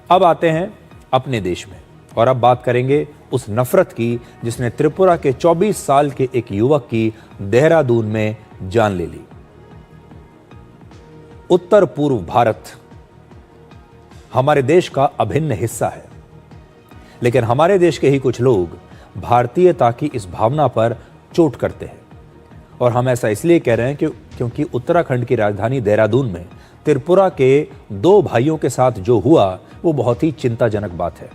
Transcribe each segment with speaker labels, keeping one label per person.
Speaker 1: अब आते हैं अपने देश में और अब बात करेंगे उस नफरत की जिसने त्रिपुरा के 24 साल के एक युवक की देहरादून में जान ले ली। उत्तर पूर्व भारत हमारे देश का अभिन्न हिस्सा है, लेकिन हमारे देश के ही कुछ लोग भारतीयता की इस भावना पर चोट करते हैं। और हम ऐसा इसलिए कह रहे हैं क्योंकि उत्तराखंड की राजधानी देहरादून में त्रिपुरा के 2 भाइयों के साथ जो हुआ वो बहुत ही चिंताजनक बात है।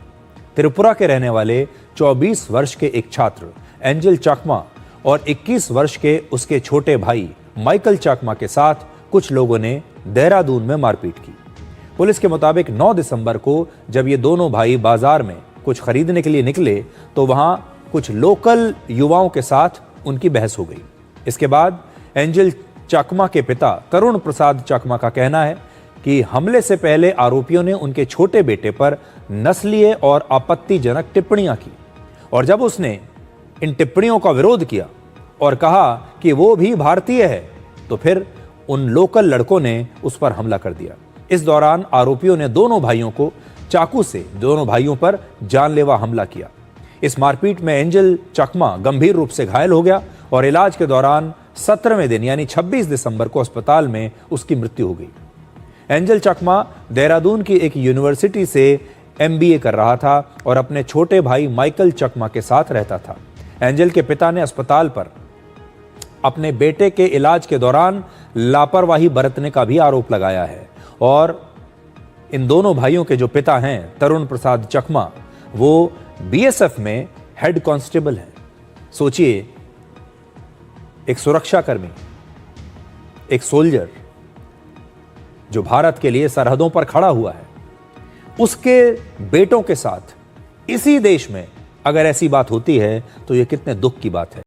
Speaker 1: त्रिपुरा के रहने वाले 24 वर्ष के एक छात्र एंजल चाकमा और 21 वर्ष के उसके छोटे भाई माइकल चाकमा के साथ कुछ लोगों ने देहरादून में मारपीट की। पुलिस के मुताबिक 9 दिसंबर को जब ये दोनों भाई बाजार में कुछ खरीदने के लिए निकले तो वहां कुछ लोकल युवाओं के साथ उनकी बहस हो गई। इसके बाद एंजल चाकमा के पिता तरुण प्रसाद चाकमा का कहना है कि हमले से पहले आरोपियों ने उनके छोटे बेटे पर नस्लीय और आपत्तिजनक टिप्पणियां की और जब उसने इन टिप्पणियों का विरोध किया और कहा कि वो भी भारतीय है तो फिर उन लोकल लड़कों ने उस पर हमला कर दिया। इस दौरान आरोपियों ने दोनों भाइयों को चाकू से दोनों भाइयों पर जानलेवा हमला किया। इस मारपीट में एंजल चाकमा गंभीर रूप से घायल हो गया और इलाज के दौरान 17वें दिन यानी 26 दिसंबर को अस्पताल में उसकी मृत्यु हो गई। एंजल चाकमा देहरादून की एक यूनिवर्सिटी से MBA कर रहा था और अपने छोटे भाई माइकल चाकमा के साथ रहता था। एंजल के पिता ने अस्पताल पर अपने बेटे के इलाज के दौरान लापरवाही बरतने का भी आरोप लगाया है और इन दोनों भाइयों के जो पिता हैं तरुण प्रसाद चाकमा वो BSF में हेड कांस्टेबल हैं। सोचिए, एक सुरक्षाकर्मी, एक सोल्जर जो भारत के लिए सरहदों पर खड़ा हुआ है, उसके बेटों के साथ इसी देश में अगर ऐसी बात होती है तो यह कितने दुख की बात है।